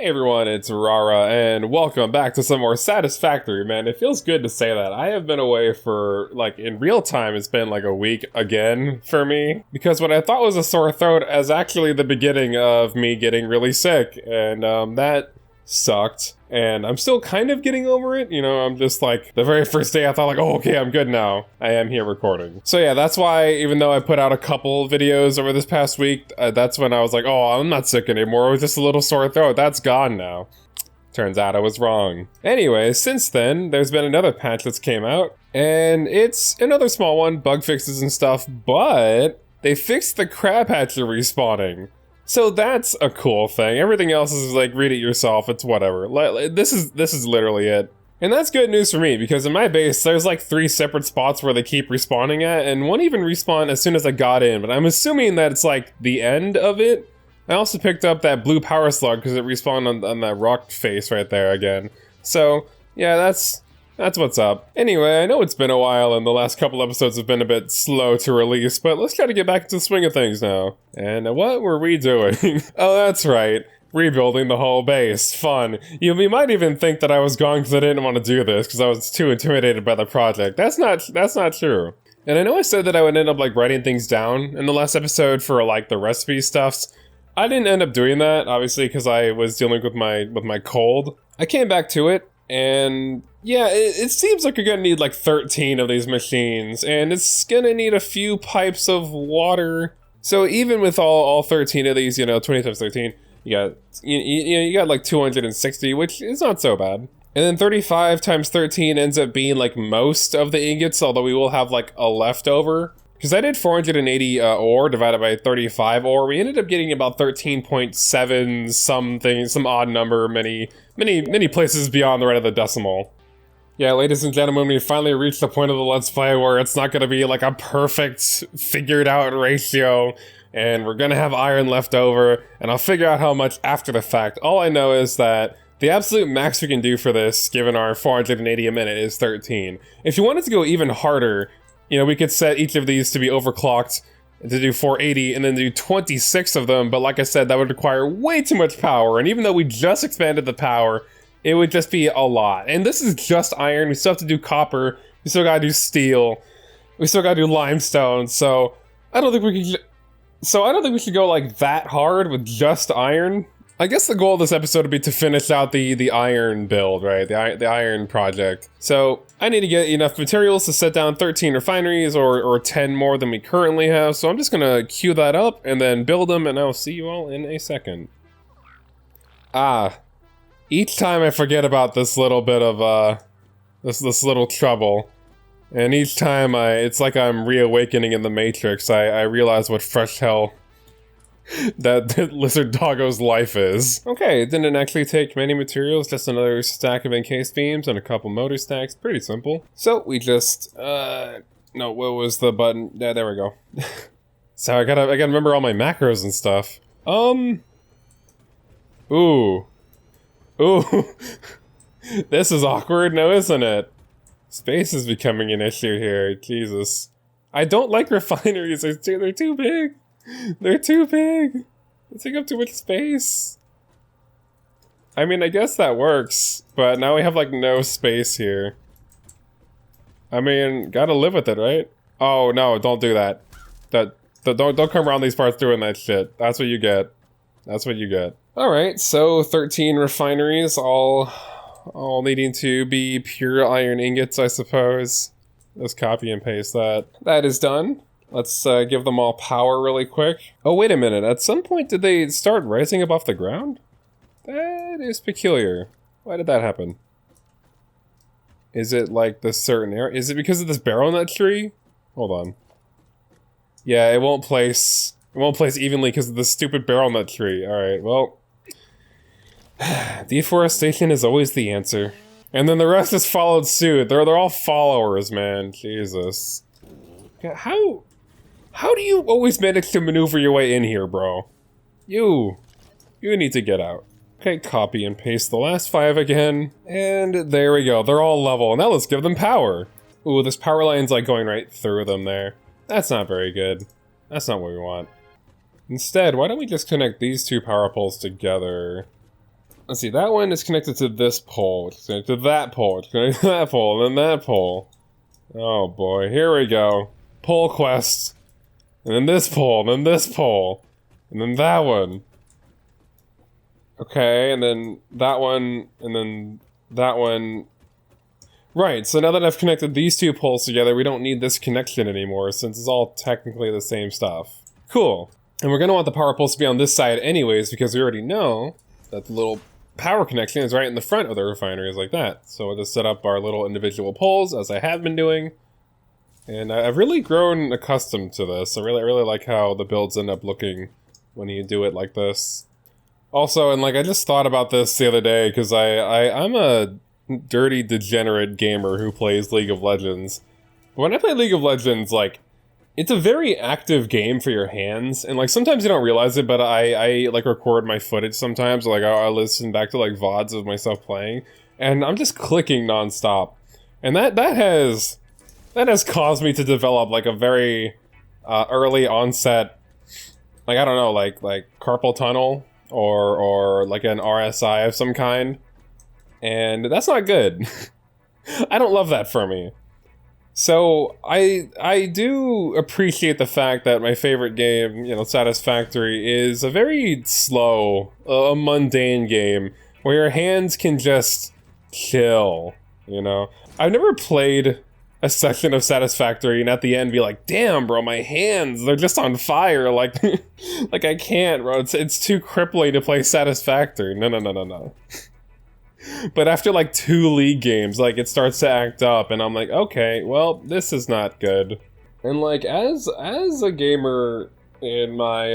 Hey everyone, it's Rara, and welcome back to some more Satisfactory, man. It feels good to say that. I have been away for, in real time, it's been like a week again for me. Because what I thought was a sore throat is actually the beginning of me getting really sick, and that sucked. And I'm still kind of getting over it, I'm just like, the very first day I thought oh, okay, I'm good now. I am here recording. So yeah, that's why, even though I put out a couple videos over this past week, that's when I was like, oh, I'm not sick anymore, it was just a little sore throat, that's gone now. Turns out I was wrong. Anyway, since then, there's been another patch that's came out, and it's another small one, bug fixes and stuff, but they fixed the crab hatcher respawning. So that's a cool thing. Everything else is read it yourself, it's whatever. This is literally it. And that's good news for me, because in my base, there's 3 separate spots where they keep respawning at, and one even respawned as soon as I got in, but I'm assuming that it's the end of it. I also picked up that blue power slug because it respawned on that rock face right there again. So, yeah, that's what's up. Anyway, I know it's been a while and the last couple episodes have been a bit slow to release, but let's try to get back into the swing of things now. And what were we doing? Oh, that's right. Rebuilding the whole base. Fun. You might even think that I was gone because I didn't want to do this because I was too intimidated by the project. That's not true. And I know I said that I would end up writing things down in the last episode for the recipe stuffs. I didn't end up doing that, obviously, because I was dealing with my cold. I came back to it, and yeah, it seems like you're gonna need 13 of these machines, and it's gonna need a few pipes of water. So even with all 13 of these, 20 times 13, you got 260, which is not so bad. And then 35 times 13 ends up being most of the ingots, although we will have a leftover. Because I did 480 ore divided by 35 ore, we ended up getting about 13.7 something, some odd number, many places beyond the right of the decimal. Yeah, ladies and gentlemen, we finally reached the point of the Let's Play where it's not going to be a perfect, figured out ratio, and we're going to have iron left over, and I'll figure out how much after the fact. All I know is that the absolute max we can do for this, given our 480 a minute, is 13. If you wanted to go even harder, we could set each of these to be overclocked to do 480 and then do 26 of them, but like I said, that would require way too much power, and even though we just expanded the power, it would just be a lot. And this is just iron, we still have to do copper, we still gotta do steel, we still gotta do limestone, so I don't think we should go that hard with just iron. I guess the goal of this episode would be to finish out the iron build, right? The iron project. So I need to get enough materials to set down 13 refineries or 10 more than we currently have. So I'm just gonna queue that up and then build them, and I'll see you all in a second. Each time I forget about this little bit of this little trouble. And each time it's like I'm reawakening in the Matrix. I realize what fresh hell that lizard doggo's life is. Okay, it didn't actually take many materials, just another stack of encased beams and a couple motor stacks. Pretty simple. So we just no, what was the button? Yeah, there we go. So I gotta remember all my macros and stuff. Ooh. This is awkward now, isn't it? Space is becoming an issue here. Jesus. I don't like refineries. They're too big. They're too big. They take up too much space. I mean, I guess that works, but now we have no space here. I mean, gotta live with it, right? Oh no, don't do that. Don't come around these parts doing that shit. That's what you get. That's what you get. Alright, so 13 refineries, all needing to be pure iron ingots, I suppose. Let's copy and paste that. That is done. Let's give them all power really quick. Oh, wait a minute. At some point, did they start rising up off the ground? That is peculiar. Why did that happen? Is it this certain area? Is it because of this barrel nut tree? Hold on. Yeah, it won't place evenly because of this stupid barrel nut tree. Alright, well. Deforestation is always the answer. And then the rest has followed suit. They're all followers, man. Jesus. How do you always manage to maneuver your way in here, bro? You need to get out. Okay, copy and paste the last 5 again. And there we go, they're all level. Now let's give them power. Ooh, this power line's going right through them there. That's not very good. That's not what we want. Instead, why don't we just connect these 2 power poles together? Let's see, that one is connected to this pole, which is connected to that pole, which is connected to that pole, and then that pole. Oh boy, here we go. Pole quest. And then this pole, and then this pole. And then that one. Okay, and then that one, and then that one. Right, so now that I've connected these two poles together, we don't need this connection anymore, since it's all technically the same stuff. Cool. And we're gonna want the power poles to be on this side anyways, because we already know that the little power connection is right in the front of the refineries like that. So we'll just set up our little individual poles, as I have been doing. And I've really grown accustomed to this. I really like how the builds end up looking when you do it like this. Also, and like, I just thought about this the other day, because I'm a dirty, degenerate gamer who plays League of Legends. But when I play League of Legends, like, it's a very active game for your hands, and like, sometimes you don't realize it, but I like record my footage sometimes, like, I'll listen back to like VODs of myself playing, and I'm just clicking nonstop. And that has caused me to develop like a very early onset, like, I don't know, like carpal tunnel, or like an RSI of some kind. And that's not good. I don't love that for me. So I do appreciate the fact that my favorite game, you know, Satisfactory, is a very slow, mundane game where your hands can just chill, you know? I've never played a session of Satisfactory and at the end be like, damn, bro, my hands, they're just on fire, like, like I can't, bro, it's too crippling to play Satisfactory. No. But after like 2 League games, like, it starts to act up, and I'm like, okay, well, this is not good. And like, as a gamer in my,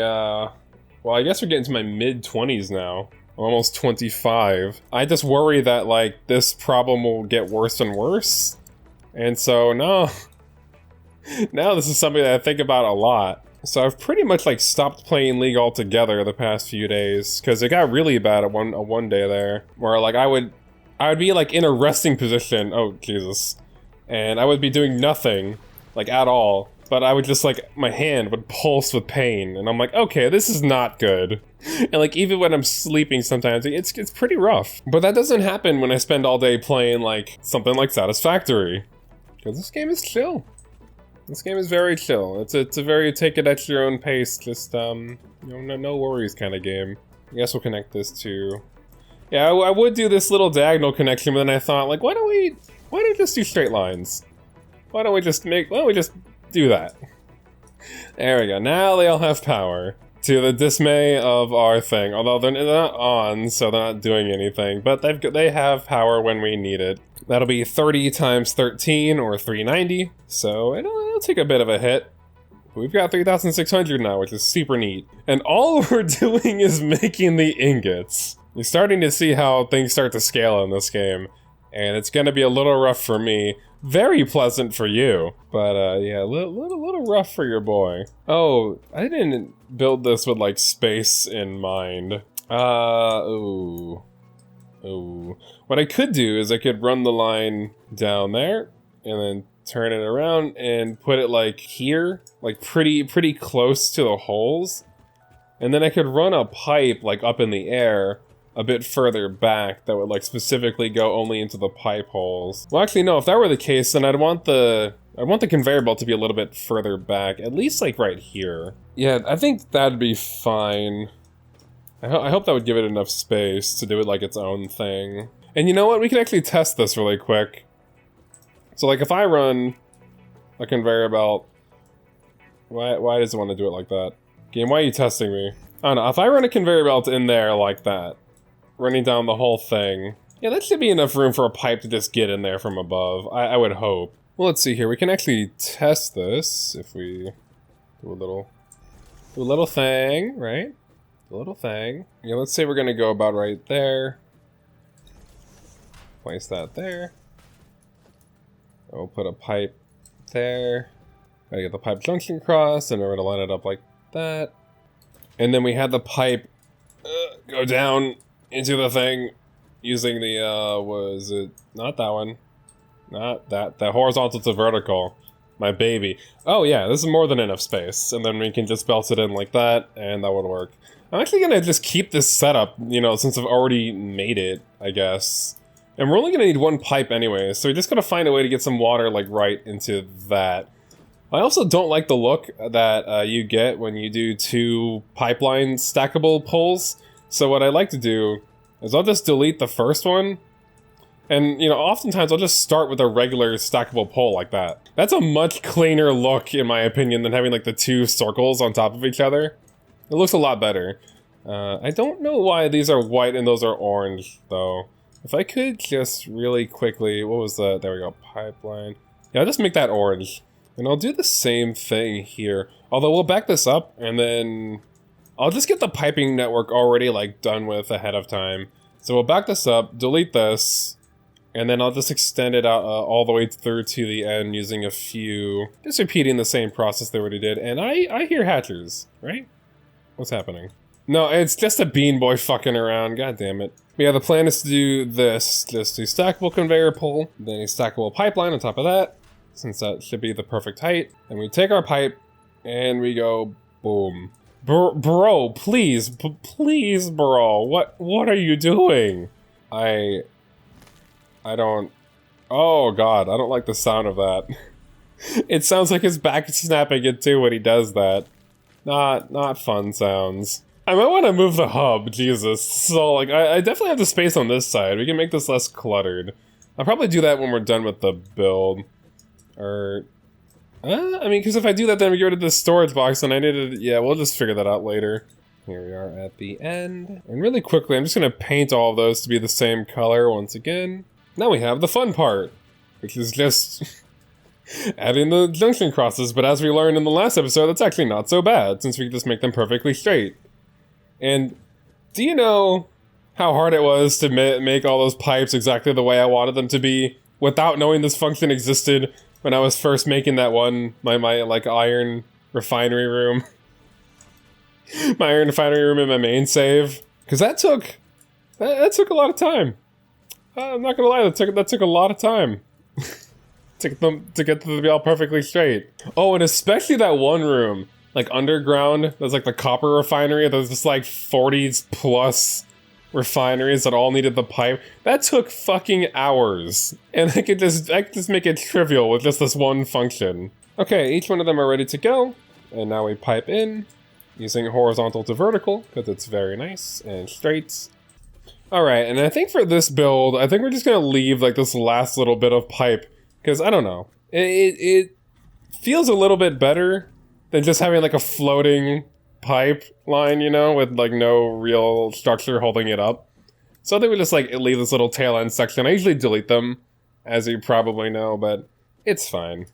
well, I guess we're getting to my mid-20s now. I'm almost 25. I just worry that, like, this problem will get worse and worse. And so, now this is something that I think about a lot. So I've pretty much, like, stopped playing League altogether the past few days, because it got really bad at one day there, where, like, I would be, like, in a resting position, oh, Jesus, and I would be doing nothing, like, at all, but I would just, like, my hand would pulse with pain, and I'm like, okay, this is not good. And, like, even when I'm sleeping sometimes, it's pretty rough. But that doesn't happen when I spend all day playing, like, something like Satisfactory, because this game is chill. This game is very chill. It's a very take it at your own pace, just, you know, no worries kind of game. I guess we'll connect this to... Yeah, I would do this little diagonal connection, but then I thought, like, why don't we just do straight lines? Why don't we just do that? There we go. Now they all have power. To the dismay of our thing. Although they're not on, so they're not doing anything. But they have power when we need it. That'll be 30 times 13, or 390. So it'll take a bit of a hit. We've got 3,600 now, which is super neat. And all we're doing is making the ingots. You're starting to see how things start to scale in this game. And it's gonna be a little rough for me. Very pleasant for you. But, yeah, a little rough for your boy. Oh, I didn't build this with, like, space in mind. Ooh. What I could do is I could run the line down there, and then turn it around and put it, like, here. Like, pretty close to the holes. And then I could run a pipe, like, up in the air a bit further back that would, like, specifically go only into the pipe holes. Well, actually, no, if that were the case, then I'd want the conveyor belt to be a little bit further back, at least, like, right here. Yeah, I think that'd be fine. I hope that would give it enough space to do it like its own thing. And you know what? We can actually test this really quick. So, like, if I run a conveyor belt... Why does it want to do it like that? Game, why are you testing me? I don't know, if I run a conveyor belt in there like that, running down the whole thing, yeah, that should be enough room for a pipe to just get in there from above, I would hope. Well, let's see here, we can actually test this if we do a little thing, right? A little thing. Yeah, let's say we're gonna go about right there. Place that there. We'll put a pipe there. Gotta get the pipe junction across, and we're gonna line it up like that. And then we had the pipe go down into the thing using the, was it, not that one. Not that, the horizontal to vertical. My baby. Oh yeah, this is more than enough space. And then we can just belt it in like that, and that would work. I'm actually gonna just keep this setup, you know, since I've already made it, I guess. And we're only gonna need one pipe anyway, so we just gotta find a way to get some water, like, right into that. I also don't like the look that you get when you do 2 pipeline stackable poles. So what I like to do is I'll just delete the first one. And, you know, oftentimes I'll just start with a regular stackable pole like that. That's a much cleaner look, in my opinion, than having, like, the 2 circles on top of each other. It looks a lot better. I don't know why these are white and those are orange, though. If I could just really quickly... What was the... There we go. Pipeline. Yeah, I'll just make that orange. And I'll do the same thing here. Although we'll back this up, and then I'll just get the piping network already, like, done with ahead of time. So we'll back this up, delete this, and then I'll just extend it out all the way through to the end using a few... Just repeating the same process they already did. And I hear hatchers, right? What's happening? No, it's just a bean boy fucking around, god damn it. But yeah, the plan is to do this. Just a stackable conveyor pole, then a stackable pipeline on top of that, since that should be the perfect height. And we take our pipe, and we go, boom. Bro, please, please, bro, what are you doing? I don't, oh god, I don't like the sound of that. It sounds like his back is snapping it too when he does that. Not fun sounds. I might want to move the hub, Jesus. So, like, I definitely have the space on this side. We can make this less cluttered. I'll probably do that when we're done with the build. Or, I mean, because if I do that, then we get rid of the storage box, and I need to, yeah, we'll just figure that out later. Here we are at the end. And really quickly, I'm just going to paint all of those to be the same color once again. Now we have the fun part, which is just adding the junction crosses, but as we learned in the last episode, that's actually not so bad, since we can just make them perfectly straight. And do you know how hard it was to make all those pipes exactly the way I wanted them to be without knowing this function existed when I was first making that one, my like Iron Refinery room? My Iron Refinery room in my main save? Because that took a lot of time. I'm not gonna lie, that took a lot of time. to get them to be all perfectly straight. Oh, and especially that one room, like underground, there's like the copper refinery, there's just like 40 plus refineries that all needed the pipe. That took fucking hours. And I could just make it trivial with just this one function. Okay, each one of them are ready to go. And now we pipe in, using horizontal to vertical, because it's very nice, and straight. Alright, and I think for this build, I think we're just gonna leave like this last little bit of pipe, because I don't know. It feels a little bit better than just having like a floating pipe line, you know, with like no real structure holding it up. So I think we just like leave this little tail end section. I usually delete them, as you probably know, but it's fine.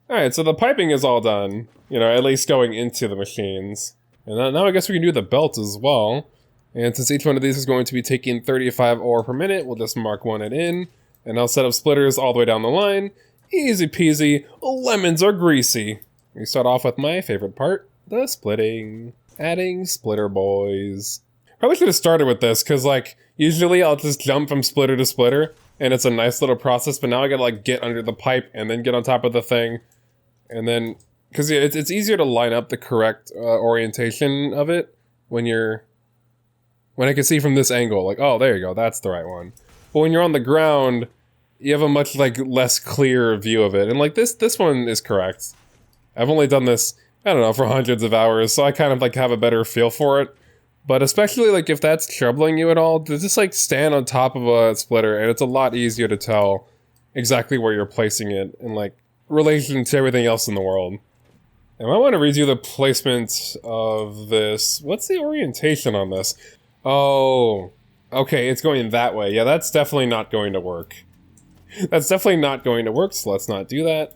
Alright, so the piping is all done, you know, at least going into the machines. And now I guess we can do the belt as well. And since each one of these is going to be taking 35 ore per minute, we'll just mark one it in. And I'll set up splitters all the way down the line. Easy peasy, lemons are greasy. We start off with my favorite part, the splitting. Adding splitter boys. Probably should have started with this, because like, usually I'll just jump from splitter to splitter, and it's a nice little process, but now I gotta like get under the pipe, and then get on top of the thing, and then, because yeah, it's easier to line up the correct orientation of it when I can see from this angle, like, oh, there you go, that's the right one. But when you're on the ground, you have a much like less clear view of it, and like this one is correct. I've only done this, I don't know, for hundreds of hours, so I kind of like have a better feel for it. But especially like if that's troubling you at all, to just like stand on top of a splitter, and it's a lot easier to tell exactly where you're placing it in like relation to everything else in the world. And I want to redo the placement of this. What's the orientation on this? Oh, okay, it's going that way. Yeah, that's definitely not going to work. That's definitely not going to work, so let's not do that.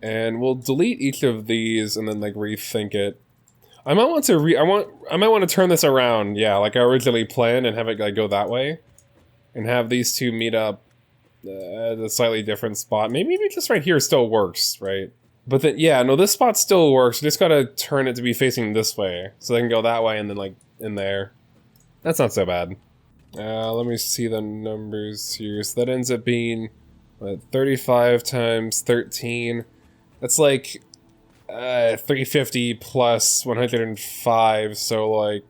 And we'll delete each of these and then like rethink it. I might want to turn this around, yeah, like I originally planned, and have it like go that way. And have these two meet up at a slightly different spot. Maybe just right here still works, right? But then, yeah, no, this spot still works. You just gotta turn it to be facing this way. So they can go that way and then like in there. That's not so bad. Let me see the numbers here. So that ends up being 35 times 13. That's like 350 plus 105, so like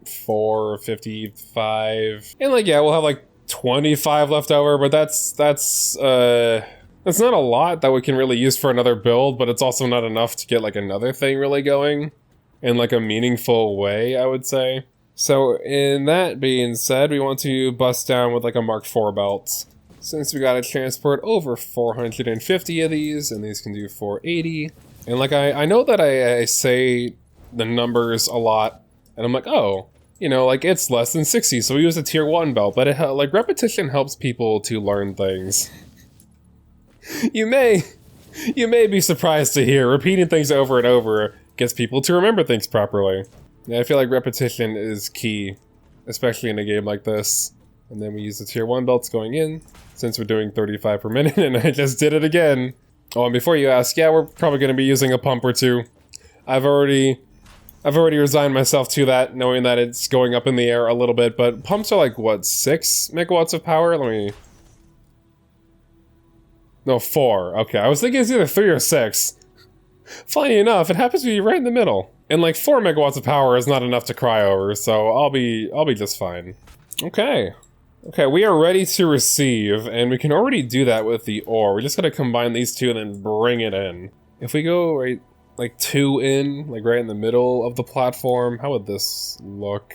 54 or 55. And like, yeah, we'll have like 25 left over, but that's not a lot that we can really use for another build, but it's also not enough to get like another thing really going in like a meaningful way, I would say. So in that being said, we want to bust down with like a Mark IV belt. Since we gotta transport over 450 of these, and these can do 480. And like, I know that I say the numbers a lot, and I'm like, oh, you know, like it's less than 60, so we use a tier 1 belt, but it like repetition helps people to learn things. You may be surprised to hear repeating things over and over gets people to remember things properly. Yeah, I feel like repetition is key, especially in a game like this. And then we use the tier 1 belts going in, since we're doing 35 per minute, and I just did it again. Oh, and before you ask, yeah, we're probably going to be using a pump or two. I've already resigned myself to that, knowing that it's going up in the air a little bit, but pumps are like, what, 6 megawatts of power? No, 4. Okay, I was thinking it's either 3 or 6. Funny enough, it happens to be right in the middle. And like 4 megawatts of power is not enough to cry over, so I'll be just fine. Okay. Okay, we are ready to receive, and we can already do that with the ore. We just gotta combine these two and then bring it in. If we go right, like 2 in, like right in the middle of the platform, how would this look?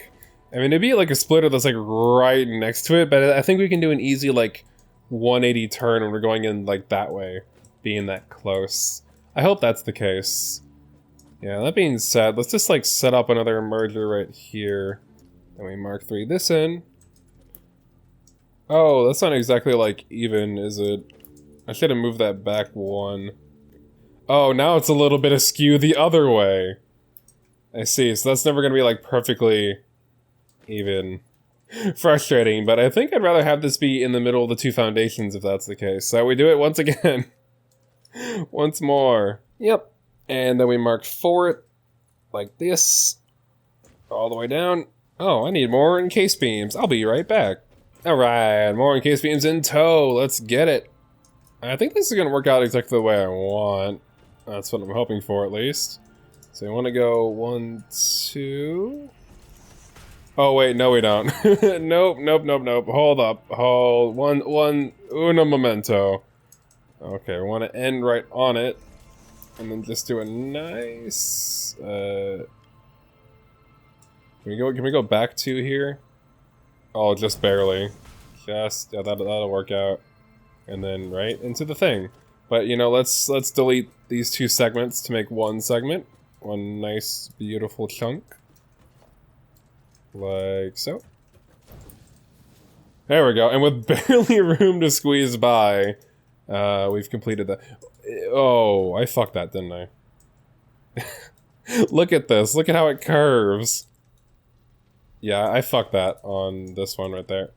I mean, it'd be like a splitter that's like right next to it, but I think we can do an easy like 180 turn when we're going in like that way, being that close. I hope that's the case. Yeah, that being said, let's just like set up another merger right here. Then we Mark III this in. Oh, that's not exactly like even, is it? I should have moved that back 1. Oh, now it's a little bit askew the other way. I see, so that's never gonna be like perfectly even. Frustrating, but I think I'd rather have this be in the middle of the 2 foundations if that's the case. So we do it once again. Once more. Yep. And then we mark for it like this. All the way down. Oh, I need more encased beams. I'll be right back. Alright, more encased beams in tow. Let's get it. I think this is going to work out exactly the way I want. That's what I'm hoping for, at least. So we want to go 1, 2... Oh wait, no we don't. Nope. Hold up. Hold. Uno momento. Okay, we want to end right on it. And then just do a nice... Can we go back 2 here? Oh, just barely. Yeah, that'll work out. And then right into the thing. But you know, let's delete these 2 segments to make 1 segment. One nice, beautiful chunk. Like so. There we go. And with barely room to squeeze by, we've completed that. Oh, I fucked that, didn't I? Look at this. Look at how it curves. Yeah, I fucked that on this one right there.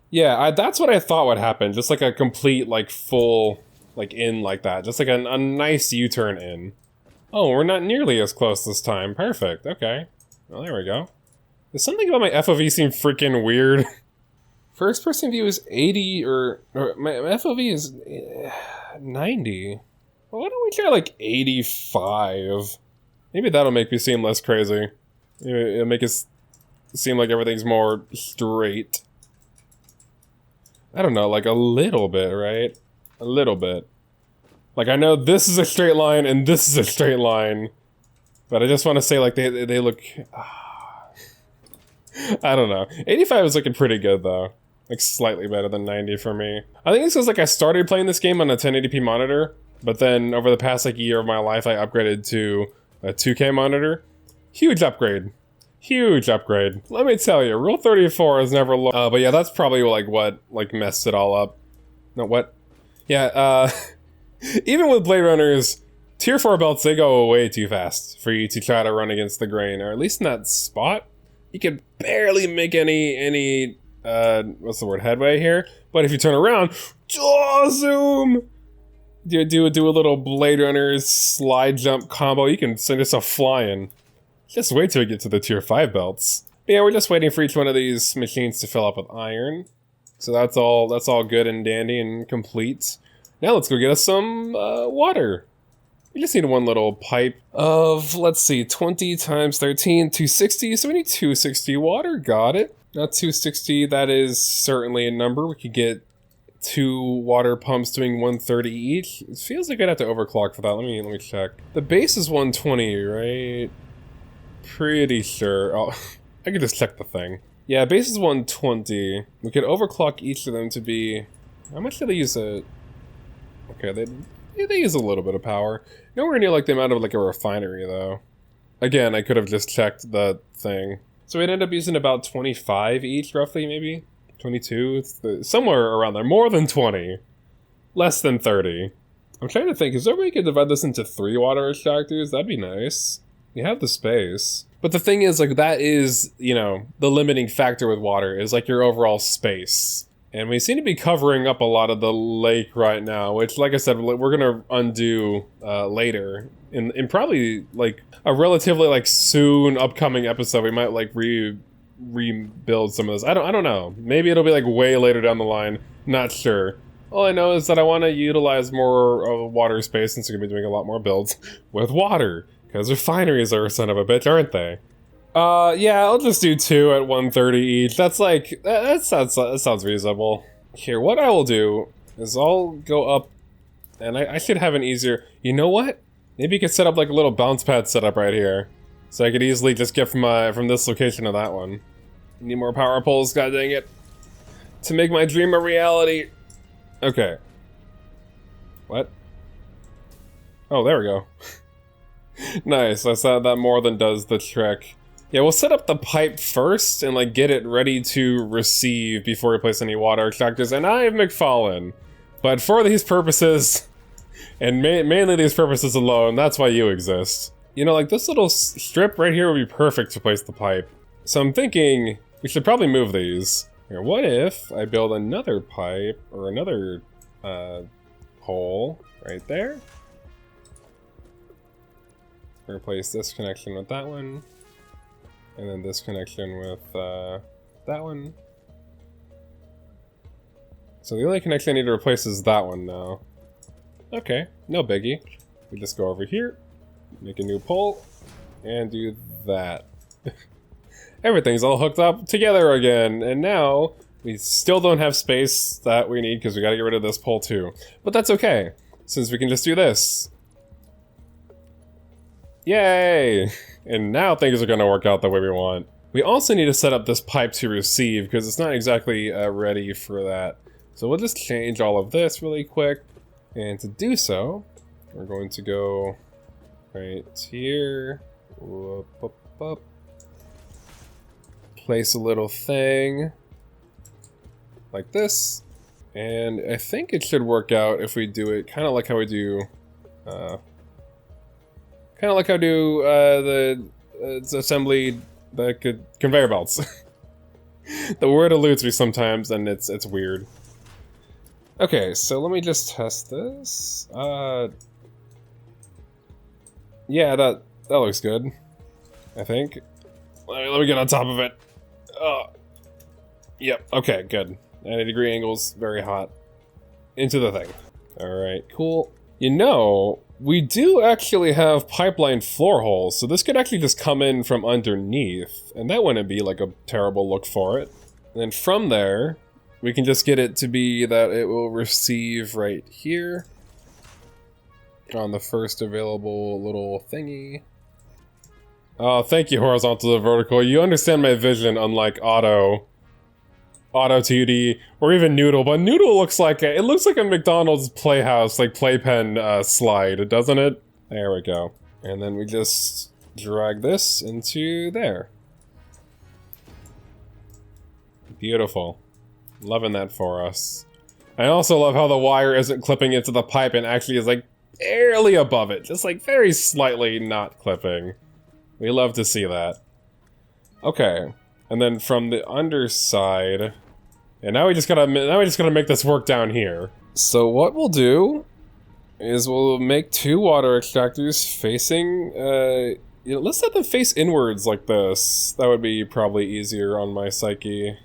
Yeah, that's what I thought would happen. Just like a complete, like, full, like, in like that. Just like a nice U-turn in. Oh, we're not nearly as close this time. Perfect. Okay. Well, there we go. There's something about my FOV seem freaking weird. First person view is 80 or my FOV is 90. Well, why don't we try like 85? Maybe that'll make me seem less crazy. It'll make it seem like everything's more straight. I don't know, like a little bit, right? A little bit. Like I know this is a straight line and this is a straight line, but I just want to say like they look... I don't know. 85 is looking pretty good though. Like slightly better than 90 for me. I think it's because like I started playing this game on a 1080p monitor, but then over the past like year of my life I upgraded to a 2K monitor. Huge upgrade. Huge upgrade. Let me tell you, Rule 34 is never low. But yeah, that's probably like what like messed it all up. No, what? Yeah, even with Blade Runners, Tier 4 belts, they go way too fast for you to try to run against the grain, or at least in that spot. You can barely make any what's the word, headway here. But if you turn around, zoom! Do a little Blade Runners slide jump combo, you can send yourself flying. Just wait till we get to the Tier 5 belts. But yeah, we're just waiting for each one of these machines to fill up with iron. So that's all good and dandy and complete. Now let's go get us some water. We just need one little pipe of, let's see, 20 times 13, 260. So we need 260 water. Got it. Not 260. That is certainly a number. We could get 2 water pumps doing 130 each. It feels like I'd have to overclock for that. Let me check. The base is 120, right? Pretty sure. Oh, I could just check the thing. Yeah, base is 120. We could overclock each of them to be... How much do they use a... Okay, they use a little bit of power. Nowhere near like the amount of like a refinery though. Again, I could have just checked the thing. So we'd end up using about 25 each, roughly, maybe? 22? It's somewhere around there. More than 20. Less than 30. I'm trying to think, is there a way we could divide this into 3 water extractors? That'd be nice. You have the space. But the thing is, like, that is, you know, the limiting factor with water, is like your overall space. And we seem to be covering up a lot of the lake right now, which, like I said, we're gonna undo later. In probably, like, a relatively, like, soon upcoming episode, we might, like, rebuild some of this. I don't know. Maybe it'll be, like, way later down the line. Not sure. All I know is that I want to utilize more water space, since we're gonna be doing a lot more builds with water. Because refineries are a son of a bitch, aren't they? Yeah, I'll just do 2 at 130 each. That's like, that sounds reasonable. Here, what I will do is I'll go up, and I should have an easier, you know what? Maybe you could set up like a little bounce pad setup right here. So I could easily just get from this location to that one. Need more power poles, god dang it. To make my dream a reality. Okay. What? Oh, there we go. Nice, I said that more than does the trick. Yeah, we'll set up the pipe first and like get it ready to receive before we place any water extractors. And I am McFallen, but for these purposes, and mainly these purposes alone, that's why you exist. You know, like this little strip right here would be perfect to place the pipe. So I'm thinking we should probably move these. Here, what if I build another pipe or another hole right there? Replace this connection with that one. And then this connection with that one. So the only connection I need to replace is that one now. Okay, no biggie. We just go over here, make a new pole, and do that. Everything's all hooked up together again, and now we still don't have space that we need because we gotta get rid of this pole too. But that's okay, since we can just do this. Yay! And now things are gonna work out the way we want. We also need to set up this pipe to receive because it's not exactly ready for that. So we'll just change all of this really quick. And to do so, we're going to go right here. Whoop, up, up. Place a little thing like this. And I think it should work out if we do it kind of like how we do kind of like how I do the assembly, the conveyor belts. The word eludes me sometimes, and it's weird. Okay, so let me just test this. Yeah, that looks good. I think. Let me get on top of it. Yep. Okay, good. 90-degree angles, very hot. Into the thing. All right, cool. You know, we do actually have pipeline floor holes, so this could actually just come in from underneath, and that wouldn't be like a terrible look for it. And then from there, we can just get it to be that it will receive right here on the first available little thingy. Oh, thank you, horizontal to vertical. You understand my vision, unlike Auto 2D, or even Noodle, but Noodle looks like it looks like a McDonald's Playhouse, like playpen slide, doesn't it? There we go. And then we just drag this into there. Beautiful. Loving that for us. I also love how the wire isn't clipping into the pipe and actually is like barely above it, just like very slightly not clipping. We love to see that. Okay. And then from the underside, and now we just gotta make this work down here. So what we'll do is we'll make 2 water extractors facing, you know, let's set them face inwards like this. That would be probably easier on my psyche.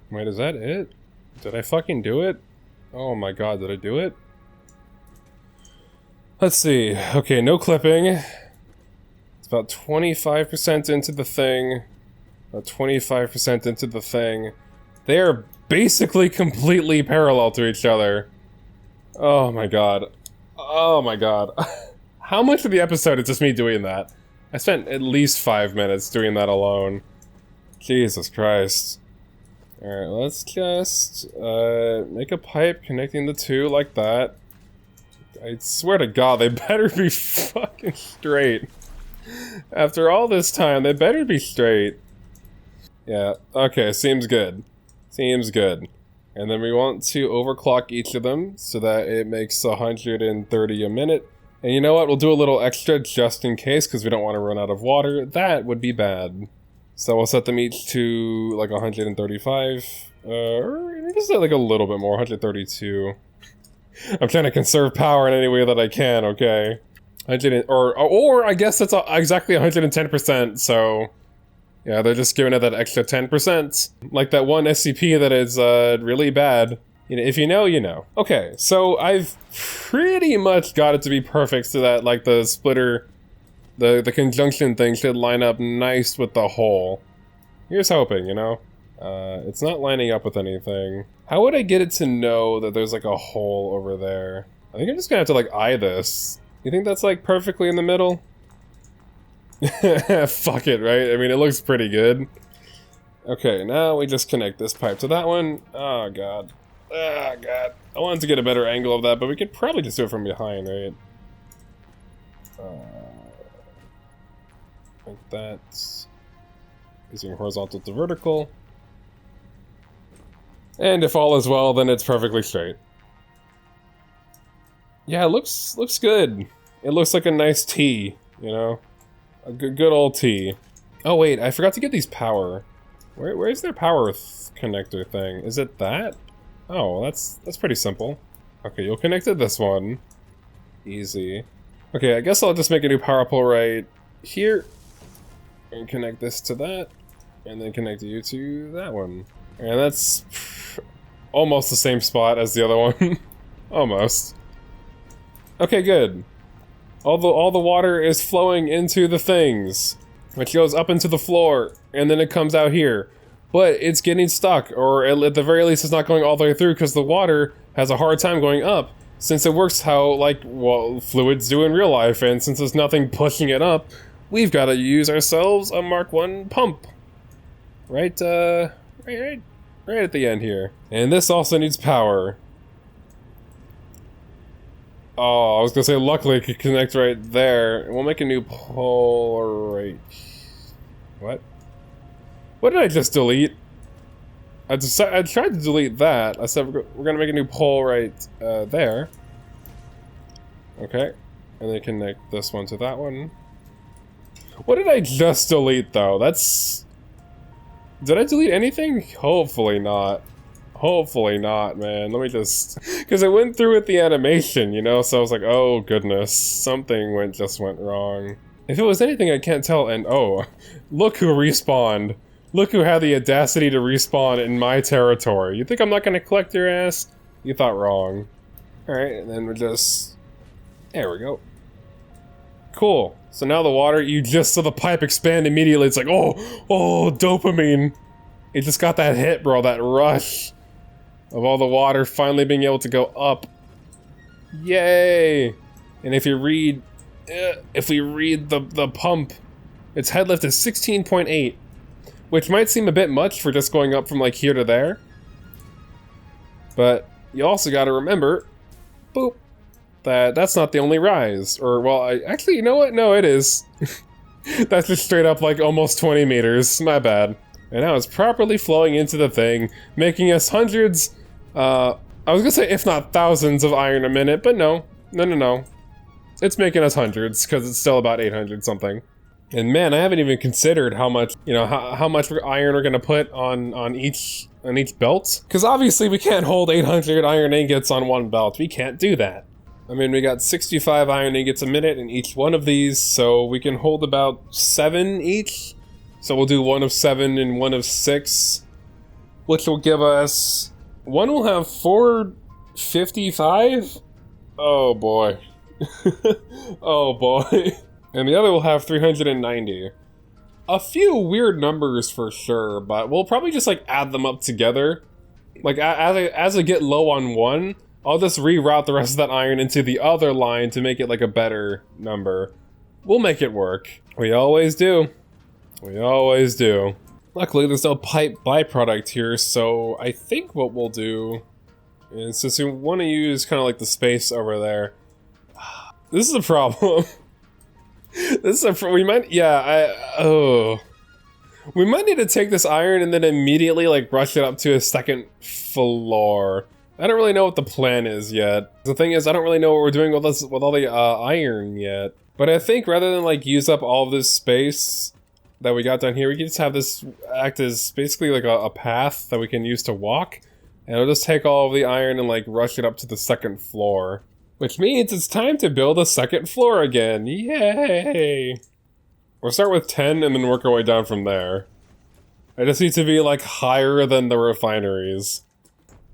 Wait, is that it? Did I fucking do it? Oh my god, did I do it? Let's see. Okay, no clipping. It's about 25% into the thing. About 25% into the thing. They are basically completely parallel to each other. Oh my god. Oh my god. How much of the episode is just me doing that? I spent at least 5 minutes doing that alone. Jesus Christ. Alright, let's just make a pipe connecting the two like that. I swear to god, they better be fucking straight. After all this time, they better be straight. Yeah, okay, seems good. Seems good. And then we want to overclock each of them so that it makes 130 a minute. And you know what, we'll do a little extra just in case because we don't want to run out of water. That would be bad. So we'll set them each to like 135, or just like a little bit more, 132. I'm trying to conserve power in any way that I can, okay? Or I guess that's exactly 110%, so... Yeah, they're just giving it that extra 10%. Like that one SCP that is really bad. You know, if you know, you know. Okay, so I've pretty much got it to be perfect so that like the splitter... The conjunction thing should line up nice with the hole. Here's hoping, you know? It's not lining up with anything. How would I get it to know that there's like a hole over there? I think I'm just gonna have to like eye this. You think that's like perfectly in the middle? Fuck it, right? I mean, it looks pretty good. Okay, now we just connect this pipe to that one. Oh god. Oh god. I wanted to get a better angle of that, but we could probably just do it from behind, right? Like that. Using horizontal to vertical. And if all is well, then it's perfectly straight. Yeah, it looks good. It looks like a nice T, you know? A good old T. Oh wait, I forgot to get these power. Where's their power connector thing? Is it that? Oh, that's pretty simple. Okay, you'll connect to this one. Easy. Okay, I guess I'll just make a new power pole right here. And connect this to that, and then connect you to that one. And that's almost the same spot as the other one. Almost. Okay, good. All the water is flowing into the things, which goes up into the floor, and then it comes out here. But it's getting stuck, or at the very least it's not going all the way through because the water has a hard time going up, since it works how, like, well, fluids do in real life, and since there's nothing pushing it up, we've got to use ourselves a Mark I pump. Right at the end here. And this also needs power. Oh, I was gonna say luckily it could connect right there. We'll make a new pole right... What? What did I just delete? I tried to delete that. I said we're gonna make a new pole right there. Okay. And then connect this one to that one. What did I just delete, though? That's... Did I delete anything? Hopefully not. Hopefully not, man. Let me just... Because it went through with the animation, you know? So I was like, oh goodness, something just went wrong. If it was anything, I can't tell, and oh, look who respawned. Look who had the audacity to respawn in my territory. You think I'm not gonna collect your ass? You thought wrong. Alright, and then we're just... There we go. Cool. So now the water, you just saw the pipe expand immediately. It's like, oh, dopamine. It just got that hit, bro, that rush of all the water finally being able to go up. Yay! And if you read, if we read the pump, its head lift is 16.8, which might seem a bit much for just going up from like here to there. But you also got to remember, boop, that's not the only rise. Or, well, actually, you know what? No, it is. That's just straight up like almost 20 meters. My bad. And now it's properly flowing into the thing, making us hundreds, I was gonna say if not thousands of iron a minute, but no. No. It's making us hundreds, because it's still about 800 something. And man, I haven't even considered how much, you know, how much iron we're gonna put on each belt. Because obviously we can't hold 800 iron ingots on one belt. We can't do that. I mean, we got 65 iron ingots a minute in each one of these, so we can hold about 7 each. So we'll do 1 of 7 and 1 of 6, which will give us... One will have 455? Oh boy. Oh boy. And the other will have 390. A few weird numbers for sure, but we'll probably just like add them up together. Like as I get low on one, I'll just reroute the rest of that iron into the other line to make it like a better number. We'll make it work. We always do. We always do. Luckily, there's no pipe byproduct here, so I think what we'll do is, since we want to use kind of like the space over there, this is a problem. We might need to take this iron and then immediately like rush it up to a second floor. I don't really know what the plan is yet. The thing is, I don't really know what we're doing with all the iron yet. But I think rather than like use up all of this space that we got down here, we can just have this act as basically like a path that we can use to walk, and it'll just take all of the iron and like rush it up to the second floor. Which means it's time to build a second floor again. Yay! We'll start with 10 and then work our way down from there. I just need to be like higher than the refineries.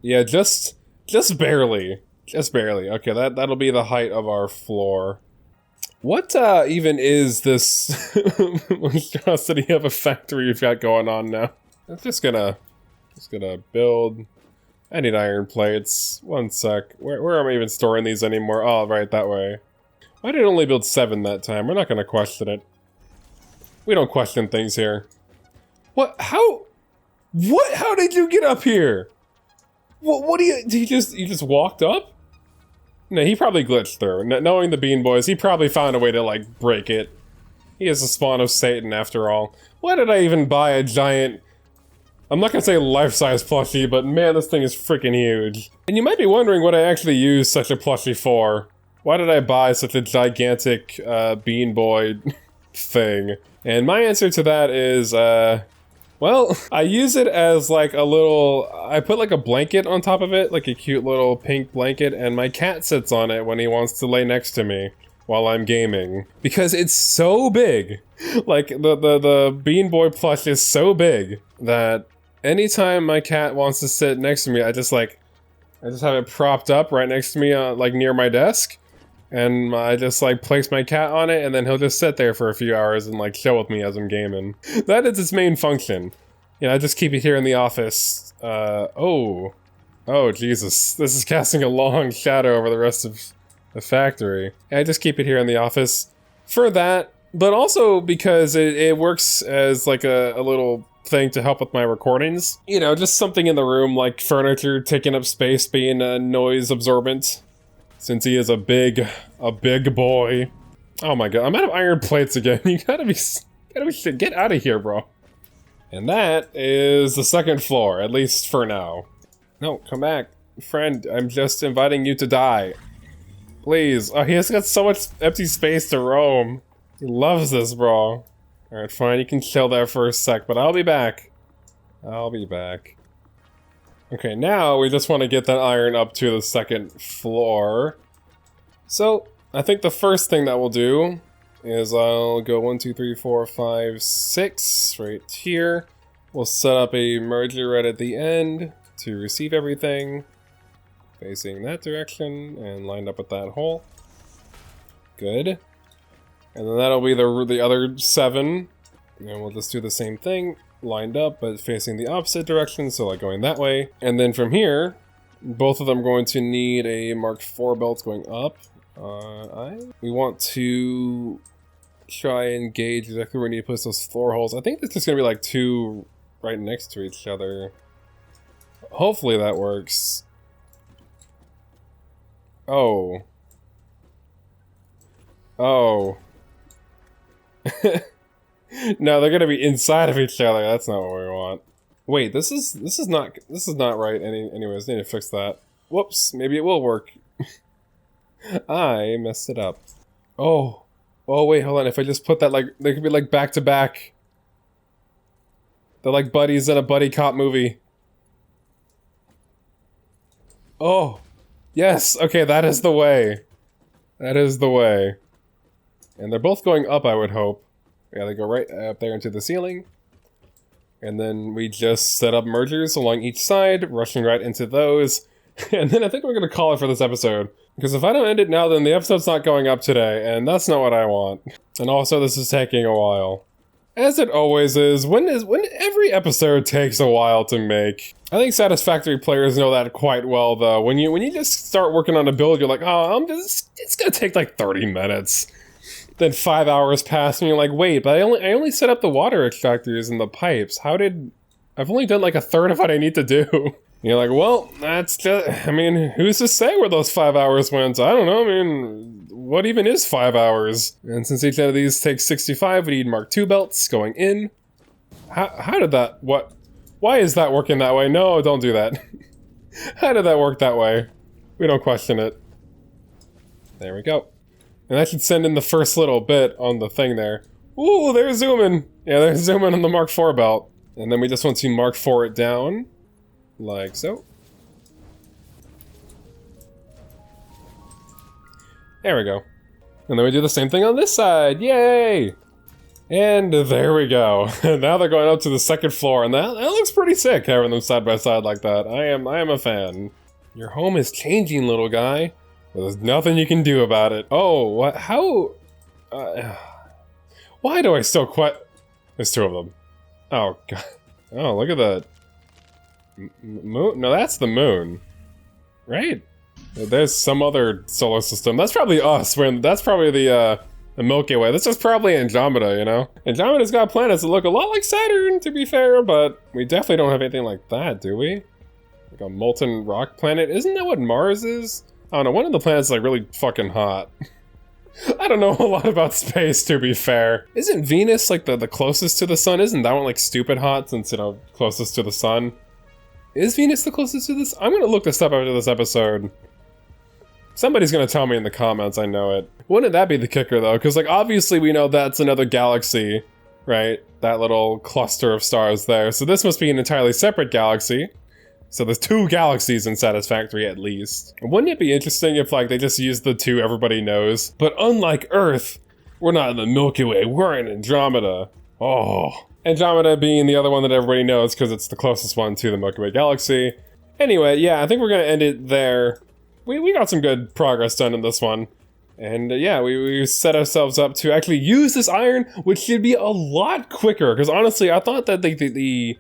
Yeah, just barely. Just barely. Okay, that'll be the height of our floor. What even is this monstrosity of a factory we've got going on now? I'm just gonna build. I need iron plates. One sec. Where am I even storing these anymore? Oh, right, that way. Why did it only build 7 that time? We're not gonna question it. We don't question things here. What? How did you get up here? What do you just walked up? No, he probably glitched through. Knowing the Bean Boys, he probably found a way to, like, break it. He is the spawn of Satan, after all. Why did I even buy a giant... I'm not gonna say life-size plushie, but man, this thing is freaking huge. And you might be wondering what I actually use such a plushie for. Why did I buy such a gigantic, Bean Boy thing? And my answer to that is, well, I use it as like a little, I put like a blanket on top of it, like a cute little pink blanket, and my cat sits on it when he wants to lay next to me while I'm gaming. Because it's so big. Like, the Bean Boy plush is so big that anytime my cat wants to sit next to me, I just have it propped up right next to me, like near my desk. And I just like place my cat on it, and then he'll just sit there for a few hours and like chill with me as I'm gaming. That is its main function. You know, I just keep it here in the office. Oh Jesus, this is casting a long shadow over the rest of the factory. I just keep it here in the office for that, but also because it works as like a little thing to help with my recordings. You know, just something in the room like furniture taking up space, being noise absorbent. Since he is a big boy. Oh my god, I'm out of iron plates again. You gotta be shit. Get out of here, bro. And that is the second floor, at least for now. No, come back. Friend, I'm just inviting you to die. Please. Oh, he has got so much empty space to roam. He loves this, bro. Alright, fine, you can chill there for a sec, but I'll be back. I'll be back. Okay, now we just want to get that iron up to the second floor. So, I think the first thing that we'll do is I'll go 1, 2, 3, 4, 5, 6 right here. We'll set up a merger right at the end to receive everything, facing that direction and lined up with that hole. Good. And then that'll be the other 7, and we'll just do the same thing, lined up but facing the opposite direction, so like going that way. And then from here, both of them are going to need a Mark IV belt going up. We want to try and gauge exactly where we need to place those floor holes. I think there's just gonna be like 2 right next to each other. Hopefully that works. Oh. Oh. No, they're gonna be inside of each other. That's not what we want. Wait, this is not right. Anyways, need to fix that. Whoops, maybe it will work. I messed it up. Oh. Oh wait, hold on. If I just put that like, they could be like back to back. They're like buddies in a buddy cop movie. Oh. Yes, okay, that is the way. That is the way. And they're both going up, I would hope. Yeah, they go right up there into the ceiling. And then we just set up mergers along each side, rushing right into those. And then I think we're gonna call it for this episode. Because if I don't end it now, then the episode's not going up today, and that's not what I want. And also, this is taking a while. As it always is, when every episode takes a while to make. I think Satisfactory players know that quite well, though. When you just start working on a build, you're like, oh, it's gonna take like 30 minutes. Then 5 hours pass, and you're like, wait, but I only set up the water extractors and the pipes. I've only done like a third of what I need to do. And you're like, well, that's just, I mean, who's to say where those 5 hours went? I don't know, I mean, what even is 5 hours? And since each one of these takes 65, we need Mark II belts going in. How did that, why is that working that way? No, don't do that. How did that work that way? We don't question it. There we go. And that should send in the first little bit on the thing there. Ooh, they're zooming. Yeah, they're zooming on the Mark IV belt. And then we just want to Mark IV it down. Like so. There we go. And then we do the same thing on this side. Yay! And there we go. Now they're going up to the second floor, and that looks pretty sick, having them side by side like that. I am a fan. Your home is changing, little guy. But there's nothing you can do about it. Oh, what? How? Why do I still quit? There's 2 of them. Oh, God. Oh, look at that. Moon? No, that's the moon. Right? There's some other solar system. That's probably us. That's probably the Milky Way. This is probably Andromeda, you know? Andromeda's got planets that look a lot like Saturn, to be fair, but we definitely don't have anything like that, do we? Like a molten rock planet? Isn't that what Mars is? I don't know, one of the planets is like really fucking hot. I don't know a lot about space, to be fair. Isn't Venus like the closest to the sun? Isn't that one like stupid hot since, you know, closest to the sun? Is Venus the closest to this? I'm gonna look this up after this episode. Somebody's gonna tell me in the comments, I know it. Wouldn't that be the kicker though? Because like obviously we know that's another galaxy, right? That little cluster of stars there. So this must be an entirely separate galaxy. So there's 2 galaxies in Satisfactory at least. Wouldn't it be interesting if like they just used the 2 everybody knows? But unlike Earth, we're not in the Milky Way, we're in Andromeda. Oh. Andromeda being the other one that everybody knows because it's the closest one to the Milky Way galaxy. Anyway, yeah, I think we're gonna end it there. We got some good progress done in this one. And yeah, we set ourselves up to actually use this iron, which should be a lot quicker. Because honestly, I thought that the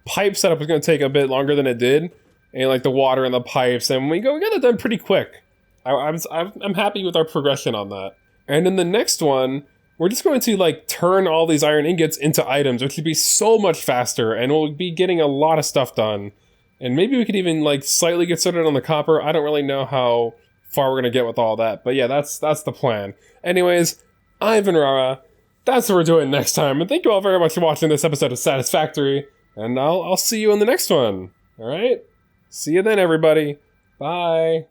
pipe setup was going to take a bit longer than it did, and like the water and the pipes, and we got that done pretty quick. I'm happy with our progression on that. And in the next one, we're just going to like turn all these iron ingots into items, which would be so much faster, and we'll be getting a lot of stuff done. And maybe we could even like slightly get started on the copper. I don't really know how far we're gonna get with all that, but yeah, that's the plan. Anyways, I've been Rara. That's what we're doing next time, and thank you all very much for watching this episode of Satisfactory. And I'll see you in the next one. All right? See you then, everybody. Bye.